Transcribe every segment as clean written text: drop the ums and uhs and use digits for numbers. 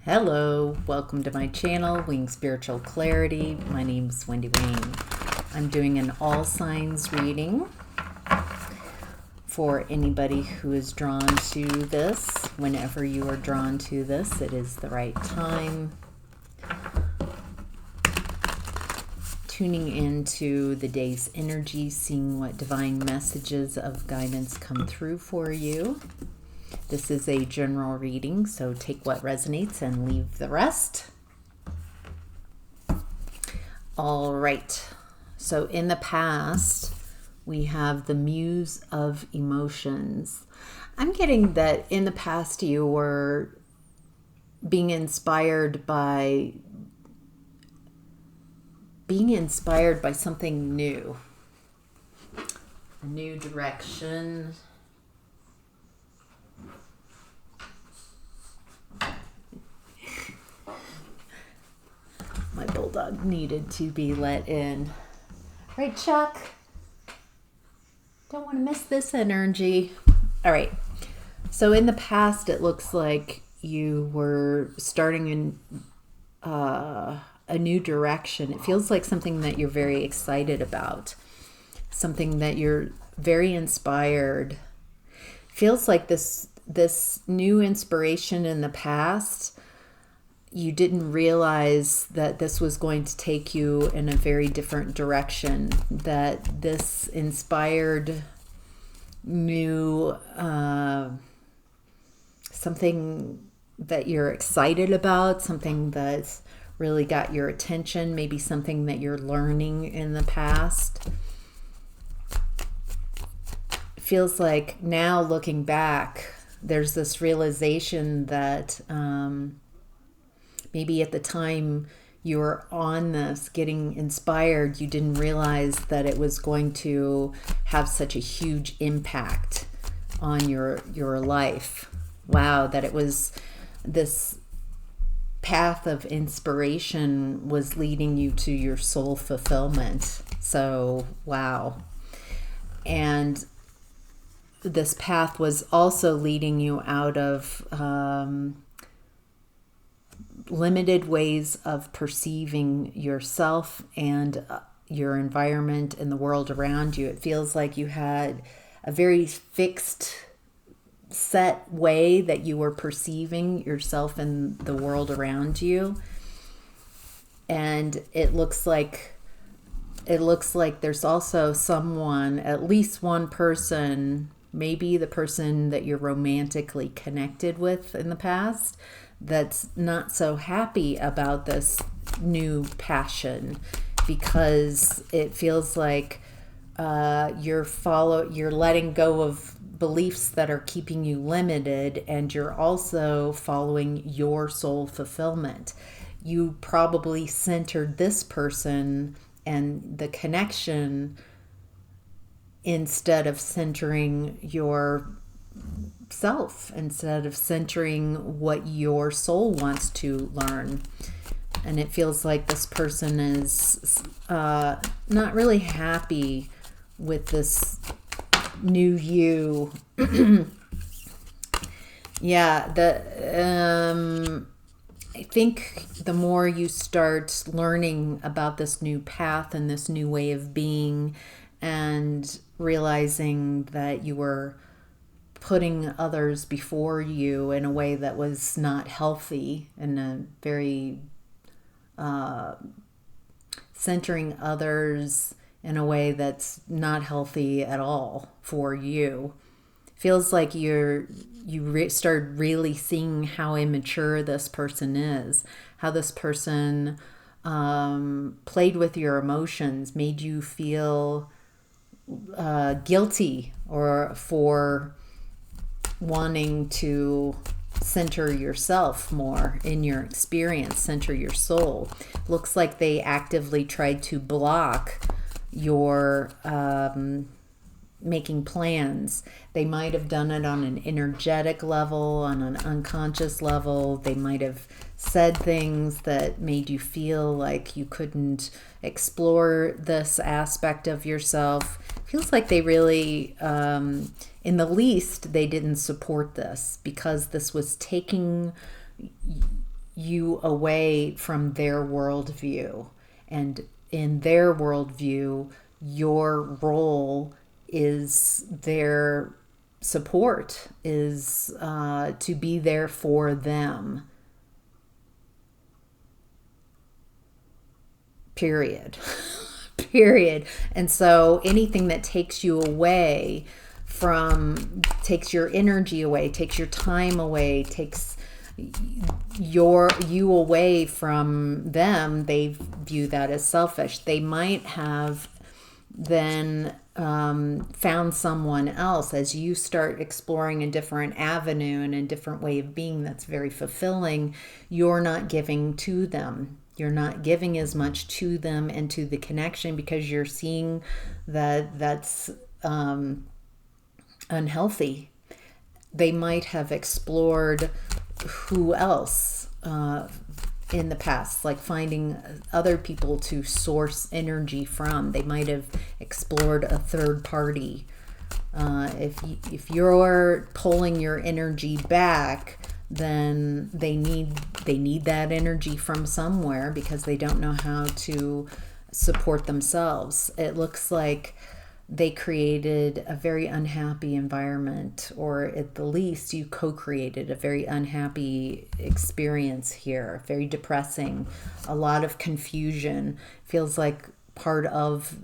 Hello, welcome to my channel, Wing Spiritual Clarity. My name's Wendy Wayne. I'm doing an all signs reading for anybody who is drawn to this. Whenever you are drawn to this, it is the right time. Tuning into the day's energy, seeing what divine messages of guidance come through for you. This is a general reading, so take what resonates and leave the rest. All right. So in the past, we have the Muse of Emotions. I'm getting that in the past you were being inspired by something new. A new direction. My bulldog needed to be let in. Right, Chuck? Don't want to miss this energy. All right. So in the past, it looks like you were starting in a new direction. It feels like something that you're very excited about. Something that you're very inspired. Feels like this new inspiration in the past, you didn't realize that this was going to take you in a very different direction, that this inspired new something that you're excited about, something that's really got your attention, maybe something that you're learning in the past. It feels like now looking back, there's this realization that maybe at the time you were on this, getting inspired, you didn't realize that it was going to have such a huge impact on your life. Wow, that it was this path of inspiration was leading you to your soul fulfillment. So, wow. And this path was also leading you out of limited ways of perceiving yourself and your environment and the world around you. It feels like you had a very fixed, set way that you were perceiving yourself and the world around you. And it looks like there's also someone, at least one person, maybe the person that you're romantically connected with in the past, that's not so happy about this new passion, because it feels like you're letting go of beliefs that are keeping you limited, and you're also following your soul fulfillment. You probably centered this person and the connection instead of centering yourself, instead of centering what your soul wants to learn. And it feels like this person is not really happy with this new you. Yeah, I think the more you start learning about this new path and this new way of being, and realizing that you were putting others before you in a way that was not healthy, and a very centering others in a way that's not healthy at all for you. Feels like you start really seeing how immature this person is, how this person played with your emotions, made you feel guilty or for wanting to center yourself more in your experience, center your soul. Looks like they actively tried to block your making plans. They might have done it on an energetic level, on an unconscious level. They might have said things that made you feel like you couldn't explore this aspect of yourself. Feels like they really, in the least, they didn't support this, because this was taking you away from their worldview. And in their worldview, your role is their support, is to be there for them. Period. Period. And so anything that takes you away takes your energy away, takes your time away, takes you away from them, they view that as selfish. They might have then found someone else as you start exploring a different avenue and a different way of being that's very fulfilling. You're not giving to them. You're not giving as much to them and to the connection because you're seeing that that's unhealthy. They might have explored who else in the past, like finding other people to source energy from. They might have explored a third party. If you're pulling your energy back, then they need that energy from somewhere because they don't know how to support themselves. It looks like they created a very unhappy environment, or at the least you co-created a very unhappy experience here, very depressing, a lot of confusion. Feels like part of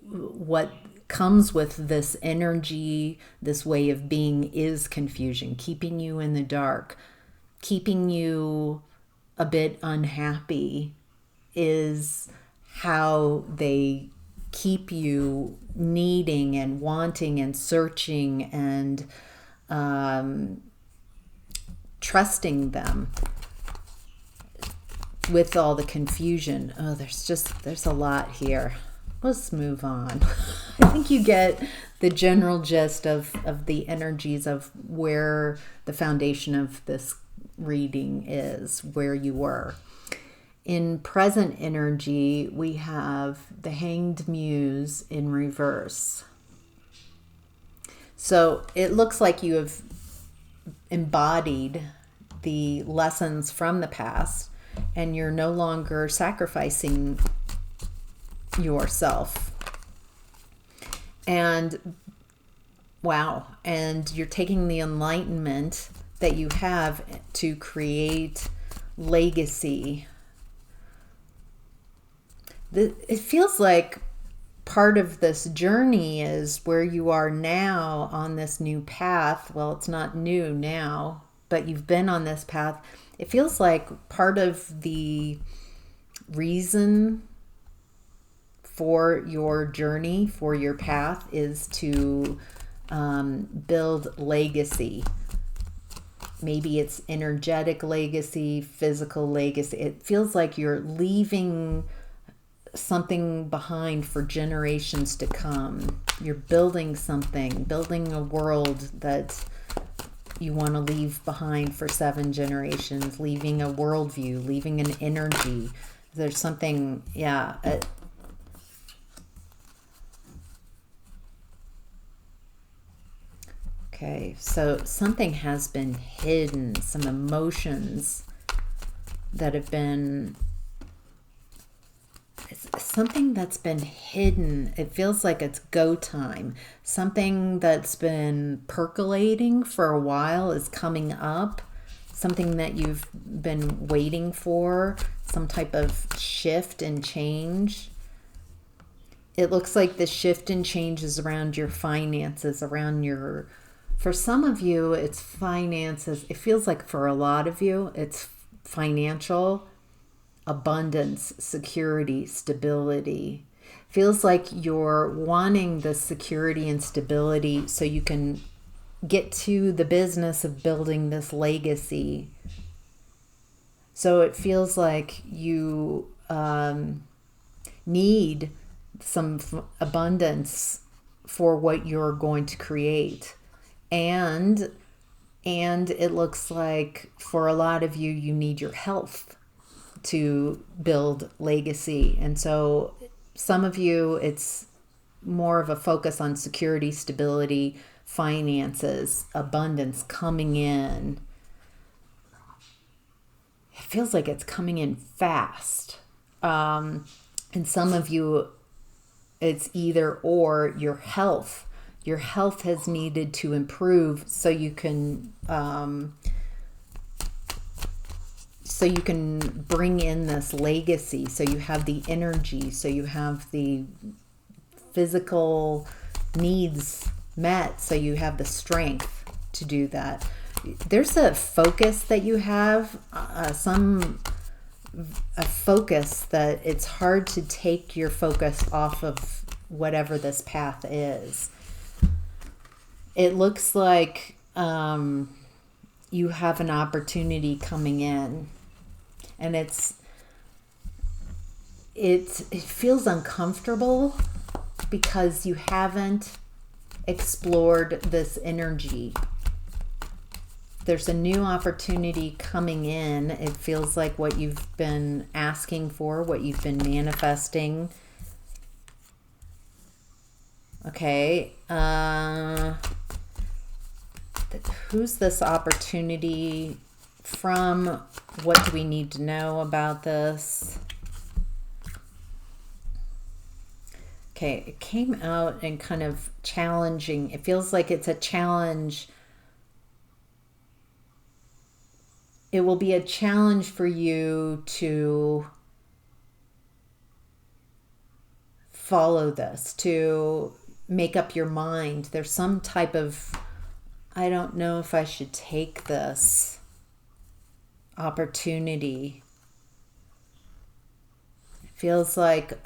what comes with this energy, this way of being, is confusion, keeping you in the dark, keeping you a bit unhappy is how they keep you needing and wanting and searching and trusting them with all the confusion. Oh, there's a lot here. Let's move on. I think you get the general gist of the energies of where the foundation of this reading is, where you were. In present energy, we have the Hanged Muse in reverse. So it looks like you have embodied the lessons from the past and you're no longer sacrificing yourself. And wow, and you're taking the enlightenment that you have to create legacy. It feels like part of this journey is where you are now on this new path. Well, it's not new now, but you've been on this path. It feels like part of the reason for your journey, for your path, is to build legacy. Maybe it's energetic legacy, physical legacy. It feels like you're leaving something behind for generations to come. You're building something, building a world that you want to leave behind for 7 generations, leaving a worldview, leaving an energy. There's something, yeah. Okay, so something has been hidden, some emotions that have been, something that's been hidden. It feels like it's go time. Something that's been percolating for a while is coming up. Something that you've been waiting for, some type of shift and change. It looks like the shift and change is around your finances, around your, for some of you, it's finances. It feels like for a lot of you, it's financial abundance, security, stability. Feels like you're wanting the security and stability so you can get to the business of building this legacy. So it feels like you need some abundance for what you're going to create. And it looks like for a lot of you, you need your health to build legacy. And so some of you, it's more of a focus on security, stability, finances, abundance coming in. feels like it's coming in fast. And some of you, it's either or. Your health has needed to improve so you can bring in this legacy, so you have the energy, so you have the physical needs met, so you have the strength to do that. There's a focus that you have, a focus that it's hard to take your focus off of whatever this path is. It looks like you have an opportunity coming in, and it feels uncomfortable because you haven't explored this energy. There's a new opportunity coming in. It feels like what you've been asking for, what you've been manifesting. Okay. Who's this opportunity from? What do we need to know about this? Okay, it came out and kind of challenging. It feels like it's a challenge. It will be a challenge for you to follow this, to make up your mind. There's some type of, I don't know if I should take this opportunity. It feels like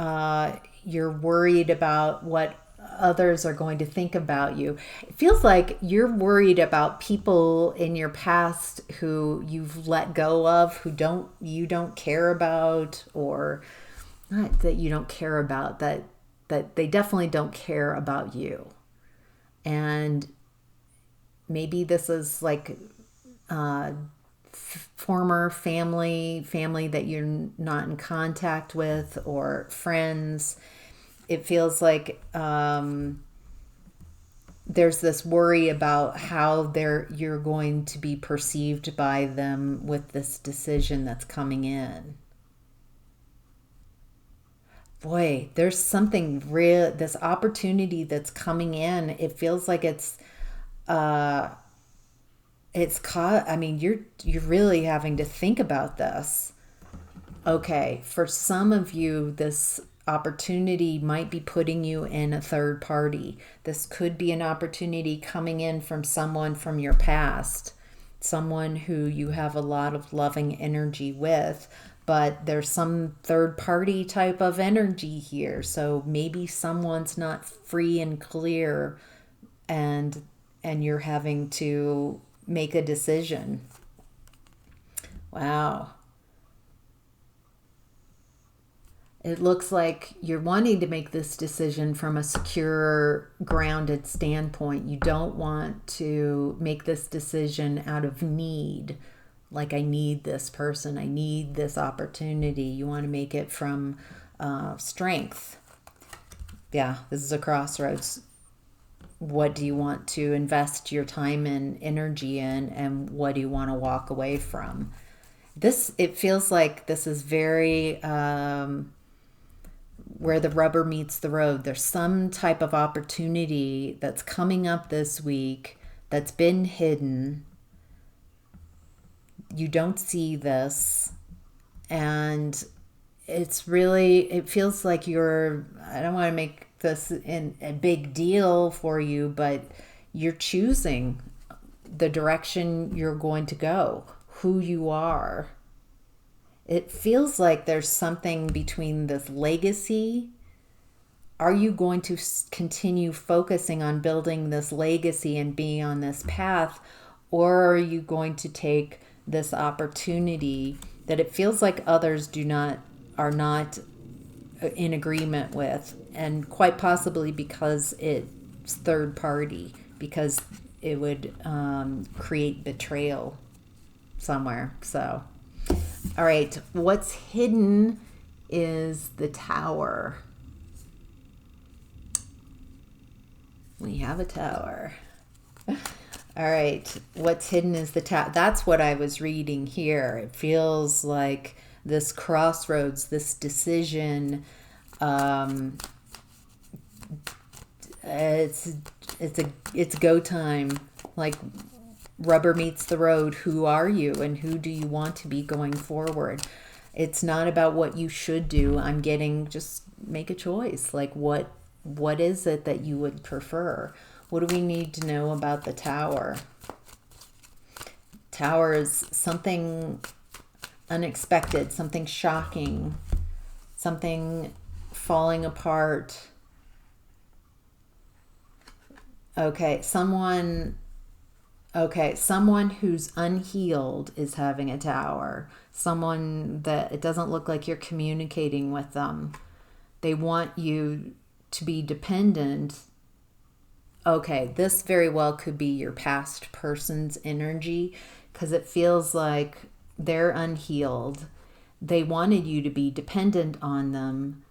you're worried about what others are going to think about you. It feels like you're worried about people in your past who you've let go of, who you don't care about, or not that you don't care about, that they definitely don't care about you. And maybe this is like former family that you're not in contact with, or friends. It feels like there's this worry about how you're going to be perceived by them with this decision that's coming in. Boy, there's something real, this opportunity that's coming in. It feels like it's caught. I mean, you're really having to think about this. Okay, for some of you, this opportunity might be putting you in a third party. This could be an opportunity coming in from someone from your past, someone who you have a lot of loving energy with, but there's some third party type of energy here. So maybe someone's not free and clear, and you're having to make a decision. Wow. It looks like you're wanting to make this decision from a secure, grounded standpoint. You don't want to make this decision out of need, like I need this person, I need this opportunity. You want to make it from strength. Yeah, this is a crossroads. What do you want to invest your time and energy in, and what do you want to walk away from? It feels like this is very where the rubber meets the road. There's some type of opportunity that's coming up this week that's been hidden. You don't see this, and it feels like I don't want to make this in a big deal for you, but you're choosing the direction you're going to go, who you are. It feels like there's something between this legacy. Are you going to continue focusing on building this legacy and being on this path, or are you going to take this opportunity that it feels like others are not in agreement with, and quite possibly because it's third party, because it would create betrayal somewhere. So, all right, what's hidden is the Tower. We have a Tower. All All right. What's hidden is the tower. That's what I was reading here. It feels like this crossroads, this decision. Um, it's go time. Like rubber meets the road. Who are you and who do you want to be going forward? It's not about what you should do. I'm getting, just make a choice. Like what is it that you would prefer? What do we need to know about the tower? Tower is something unexpected, something shocking, something falling apart. Someone who's unhealed is having a tower. Someone that it doesn't look like you're communicating with them. They want you to be dependent. This very well could be your past person's energy, because it feels like they're unhealed. They wanted you to be dependent on them,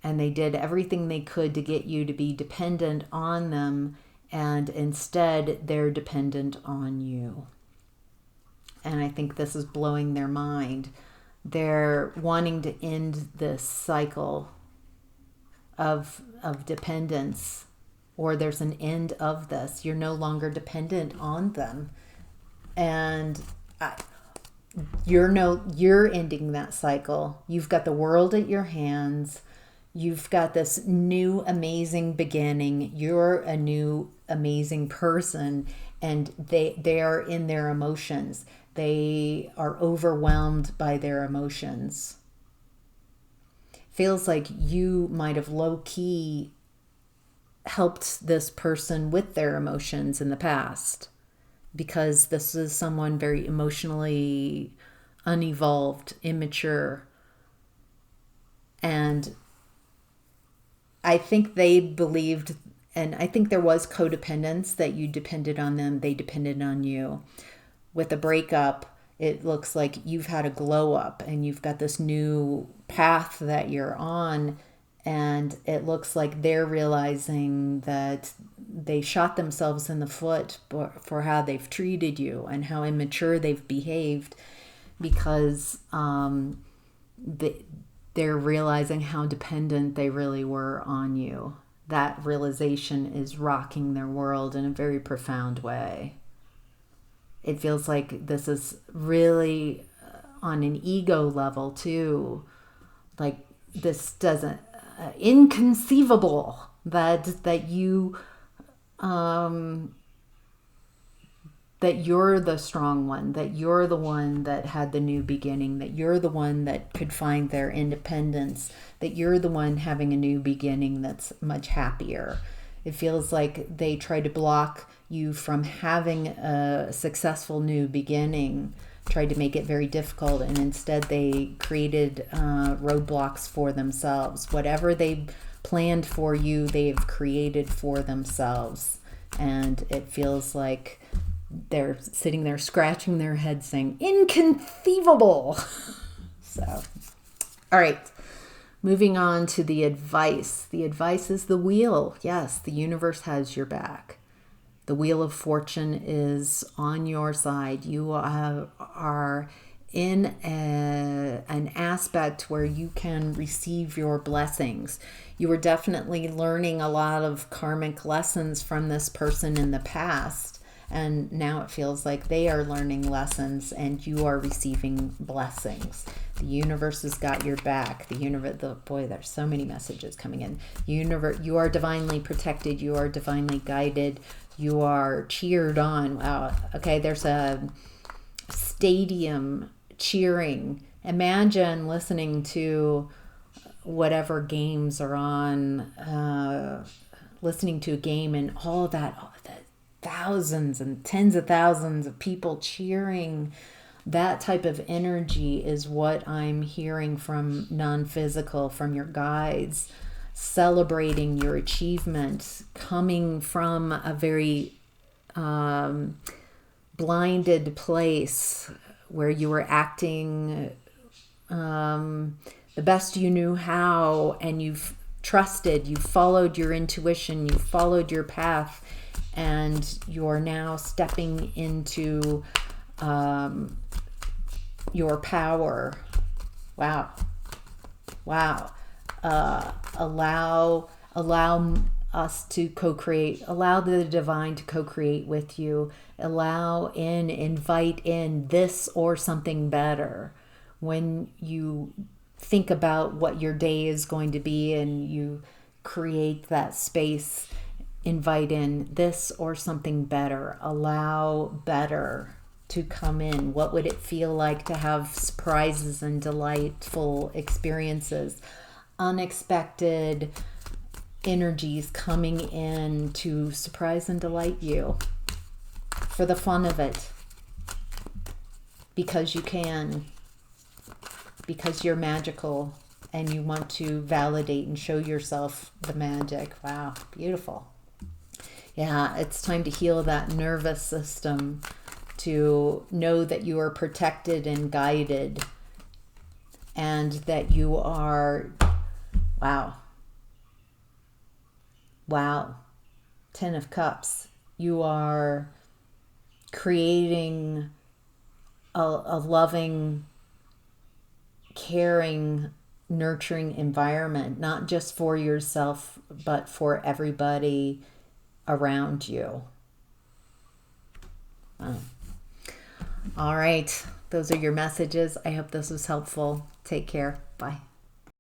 and they did everything they could to get you to be dependent on them, and instead they're dependent on you. And I think this is blowing their mind. They're wanting to end this cycle of dependence, or there's an end of this. You're no longer dependent on them, and you're ending that cycle. You've got the world at your hands. You've got this new amazing beginning. You're a new amazing person, and they are in their emotions. They are overwhelmed by their emotions. Feels like you might have low-key helped this person with their emotions in the past, because this is someone very emotionally unevolved, immature. And I think they believed, and I think there was codependence, that you depended on them, they depended on you. With a breakup, it looks like you've had a glow up and you've got this new path that you're on, and it looks like they're realizing that they shot themselves in the foot for how they've treated you and how immature they've behaved, because they're realizing how dependent they really were on you. That realization is rocking their world in a very profound way. It feels like this is really on an ego level too. Like this doesn't, inconceivable that you, that you're the strong one, that you're the one that had the new beginning, that you're the one that could find their independence, that you're the one having a new beginning that's much happier. It feels like they try to block you from having a successful new beginning, tried to make it very difficult, and instead they created roadblocks for themselves. Whatever they planned for you, they've created for themselves. And it feels like they're sitting there scratching their head saying, inconceivable. So, all right. Moving on to the advice. The advice is the wheel. Yes, the universe has your back. The wheel of fortune is on your side. You are in an aspect where you can receive your blessings. You are definitely learning a lot of karmic lessons from this person in the past. And now it feels like they are learning lessons and you are receiving blessings. The universe has got your back. Boy, there's so many messages coming in. You are divinely protected. You are divinely guided. You are cheered on. Wow. Okay, there's a stadium cheering. Imagine listening to whatever games are on, listening to a game and all that thousands and tens of thousands of people cheering. That type of energy is what I'm hearing from non-physical, from your guides, celebrating your achievement, coming from a very blinded place where you were acting the best you knew how, and you've trusted, you've followed your intuition, you've followed your path, and you're now stepping into your power. Wow. Wow. Allow us to co-create, allow the divine to co-create with you, invite in this or something better. When you think about what your day is going to be and you create that space, invite in this or something better. Allow better to come in. What would it feel like to have surprises and delightful experiences, unexpected energies coming in to surprise and delight you for the fun of it, because you can, because you're magical and you want to validate and show yourself the magic. Wow, beautiful. Yeah, it's time to heal that nervous system, to know that you are protected and guided, and that you are, wow, 10 of Cups. You are creating a loving, caring, nurturing environment, not just for yourself, but for everybody around you. Wow. All right. Those are your messages. I hope this was helpful. Take care. Bye.